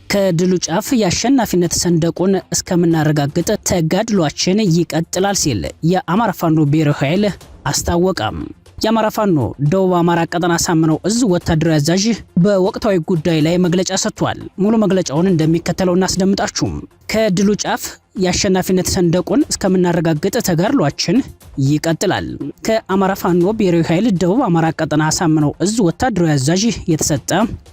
ከድሉ ጫፍ የአሸናፊነት ሰንደቁን እስከምናረጋግጥ ተጋድሏችን ይቀጥላል ሲል የአማራ ፋኖ ብሔራዊ ኃይል አስታወቀም። የአማራ ፋኖ ደቡብ አማራ ቀጠና አሳምነው እዝ ወታደራዊ አዛዥ በወቅታዊ ጉዳይ ላይ መግለጫ ሰጥቷል። ሙሉ መግለጫውን እንደሚከተለው እናስደምጣችሁ። ከድሉ ጫፍ የአሸናፊነት ሰንደቁን እስከምናረጋግጥ ተጋድሏችን ይቀጥላል። ከአማራ ፋኖ ብሔራዊ ኃይል ደቡብ አማራ ቀጠና አሳምነው እዝ ወታደራዊ አዛዥ የተሰጠ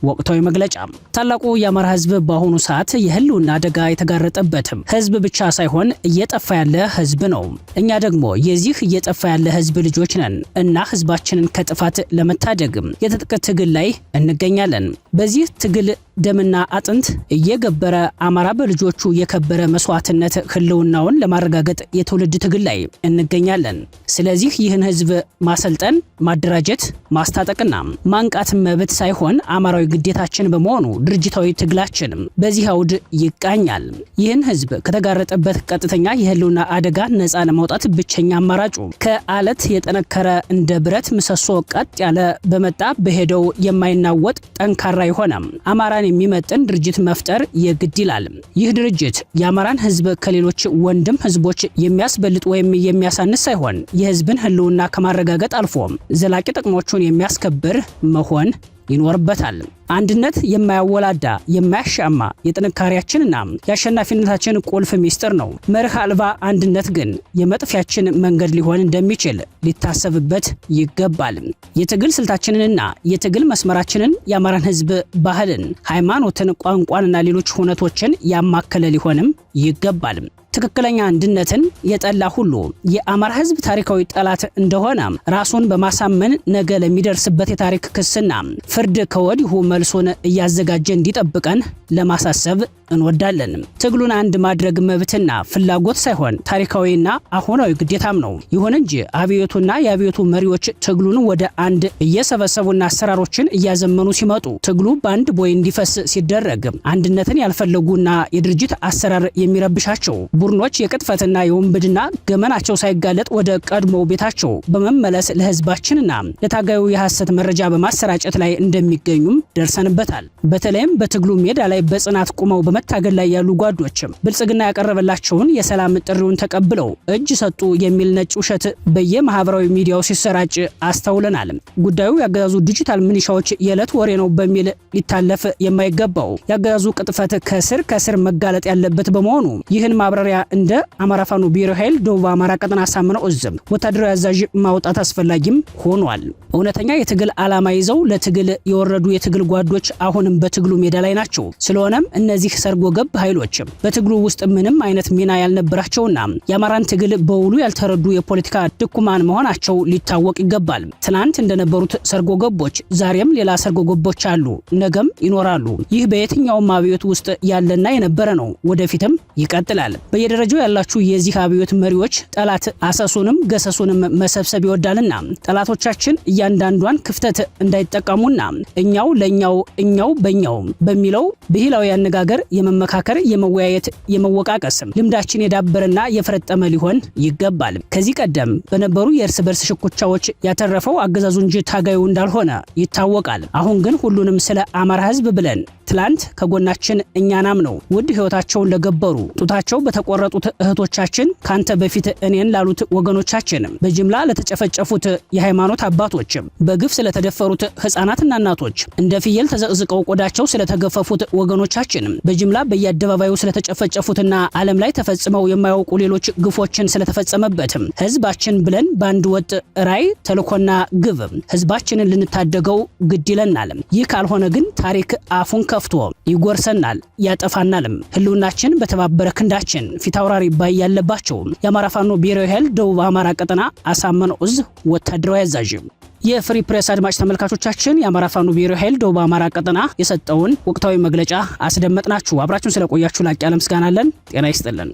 ወቅታዊ መግለጫ። ታላቁ የአማራ ሕዝብ በአሁኑ ሰዓት የህልውና አደጋ የተጋረጠበትም ሕዝብ ብቻ ሳይሆን እየጠፋ ያለ ሕዝብ ነው። እኛ ደግሞ የዚህ እየጠፋ ያለ ሕዝብ ልጆች ነን እና ሕዝባችንን ከጥፋት ለመታደግ የትጥቅ ትግል ላይ እንገኛለን። በዚህ ትግል ደምና አጥንት እየገበረ አማራ በልጆቹ የከበረ መስዋዕትነት ህልውናውን ለማረጋገጥ የትውልድ ትግል ላይ እንገኛለን። ስለዚህ ይህን ህዝብ ማሰልጠን፣ ማደራጀት፣ ማስታጠቅና ማንቃት መብት ሳይሆን አማራዊ ግዴታችን በመሆኑ ድርጅታዊ ትግላችን በዚህ አውድ ይቃኛል። ይህን ህዝብ ከተጋረጠበት ቀጥተኛ የህልውና አደጋ ነፃ ለማውጣት ብቸኛ አማራጩ ከአለት የጠነከረ እንደ ብረት ምሰሶ ቀጥ ያለ በመጣ በሄደው የማይናወጥ ጠንካራ የሆነ አማራን የሚመጥን ድርጅት መፍጠር የግድ ይላል። ይህ ድርጅት የአማራን ህዝብ ከሌሎች ወንድም ህዝቦች የሚያስበልጥ ወይም የሚያሳንስ ሳይሆን የህዝብን ህልውና ከማረጋገጥ አልፎ ዘላቂ ጥቅሞቹን የሚያስከብር መሆን ይኖርበታል። አንድነት የማያወላዳ የማያሻማ የጥንካሬያችንና የአሸናፊነታችን ቁልፍ ሚስጥር ነው። መርህ አልባ አንድነት ግን የመጥፊያችን መንገድ ሊሆን እንደሚችል ሊታሰብበት ይገባል። የትግል ስልታችንንና የትግል መስመራችንን የአማራን ህዝብ ባህልን፣ ሃይማኖትን፣ ቋንቋንና ሌሎች ሁነቶችን ያማከለ ሊሆንም ይገባል። ትክክለኛ አንድነትን የጠላ ሁሉ የአማራ ህዝብ ታሪካዊ ጠላት እንደሆነ ራሱን በማሳመን ነገ ለሚደርስበት የታሪክ ክስና ፍርድ ከወዲሁ መልሶን እያዘጋጀ እንዲጠብቀን ለማሳሰብ እንወዳለን። ትግሉን አንድ ማድረግ መብትና ፍላጎት ሳይሆን ታሪካዊና አሁናዊ ግዴታም ነው። ይሁን እንጂ አብዮቱና የአብዮቱ መሪዎች ትግሉን ወደ አንድ እየሰበሰቡና አሰራሮችን እያዘመኑ ሲመጡ ትግሉ በአንድ ቦይ እንዲፈስ ሲደረግ አንድነትን ያልፈለጉና የድርጅት አሰራር የሚረብሻቸው ቡድኖች የቅጥፈትና የወንብድና ገመናቸው ሳይጋለጥ ወደ ቀድሞው ቤታቸው በመመለስ ለህዝባችንና ለታጋዩ የሐሰት መረጃ በማሰራጨት ላይ እንደሚገኙም ደርሰንበታል። በተለይም በትግሉ ሜዳ ላይ በጽናት ቆመው በመታገል ላይ ያሉ ጓዶችም ብልጽግና ያቀረበላቸውን የሰላም ጥሪውን ተቀብለው እጅ ሰጡ የሚል ነጭ ውሸት በየማህበራዊ ሚዲያው ሲሰራጭ አስተውለናል። ጉዳዩ ያገዛዙ ዲጂታል ሚኒሻዎች የዕለት ወሬ ነው በሚል ሊታለፍ የማይገባው ያገዛዙ ቅጥፈት ከስር መጋለጥ ያለበት በመሆኑ ይህን ማብራሪያ እንደ አማራ ፋኖ ብሔራዊ ኃይል ደቡብ አማራ ቀጠና አሳምነው እዝ ወታደራዊ አዛዥ ማውጣት አስፈላጊም ሆኗል። እውነተኛ የትግል ዓላማ ይዘው ለትግል የወረዱ የትግል ጓዶች አሁንም በትግሉ ሜዳ ላይ ናቸው። ስለሆነም እነዚህ ሰርጎ ገብ ኃይሎች በትግሉ ውስጥ ምንም አይነት ሚና ያልነበራቸውና የአማራን ትግል በውሉ ያልተረዱ የፖለቲካ ድኩማን መሆናቸው ሊታወቅ ይገባል። ትናንት እንደነበሩት ሰርጎ ገቦች ዛሬም ሌላ ሰርጎ ገቦች አሉ፣ ነገም ይኖራሉ። ይህ በየትኛውም አብዮት ውስጥ ያለና የነበረ ነው፣ ወደፊትም ይቀጥላል። በየደረጃው ያላችሁ የዚህ አብዮት መሪዎች ጠላት አሰሱንም ገሰሱንም መሰብሰብ ይወዳልና ጠላቶቻችን እያንዳንዷን ክፍተት እንዳይጠቀሙና እኛው ለኛው እኛው በእኛው በሚለው ብሂላዊ አነጋገር የመመካከር የመወያየት የመወቃቀስ ልምዳችን የዳበረና የፈረጠመ ሊሆን ይገባል። ከዚህ ቀደም በነበሩ የእርስ በርስ ሽኩቻዎች ያተረፈው አገዛዙ እንጂ ታጋዩ እንዳልሆነ ይታወቃል። አሁን ግን ሁሉንም ስለ አማራ ህዝብ ብለን ትላንት ከጎናችን እኛናም ነው ውድ ህይወታቸውን ለገበሩ ጡታቸው በተቆረጡት እህቶቻችን ካንተ በፊት እኔን ላሉት ወገኖቻችን በጅምላ ለተጨፈጨፉት የሃይማኖት አባቶች በግፍ ስለተደፈሩት ህፃናትና እናቶች እንደ ፍየል ተዘቅዝቀው ቆዳቸው ስለተገፈፉት ወገኖቻችን በጅምላ በየአደባባዩ ስለተጨፈጨፉትና ዓለም ላይ ተፈጽመው የማያውቁ ሌሎች ግፎችን ስለተፈጸመበት ህዝባችን ብለን በአንድ ወጥ ራይ ተልኮና ግብ ህዝባችንን ልንታደገው ግድ ይለናል። ይህ ካልሆነ ግን ታሪክ አፉን ከፍቶ ይጎርሰናል፣ ያጠፋናል። ህልውናችን በተባበረ ክንዳችን ፊታውራሪ ባይ ያለባቸው የአማራ ፋኖ ብሔራዊ ኃይል ደቡብ አማራ ቀጠና አሳምነው እዝ ወታደራዊ አዛዥ። የፍሪ ፕሬስ አድማጭ ተመልካቾቻችን የአማራ ፋኖ ብሔራዊ ኃይል ደቡብ አማራ ቀጠና የሰጠውን ወቅታዊ መግለጫ አስደመጥናችሁ። አብራችሁን ስለቆያችሁ ላቅ ያለ ምስጋና አለን። ጤና ይስጥልን።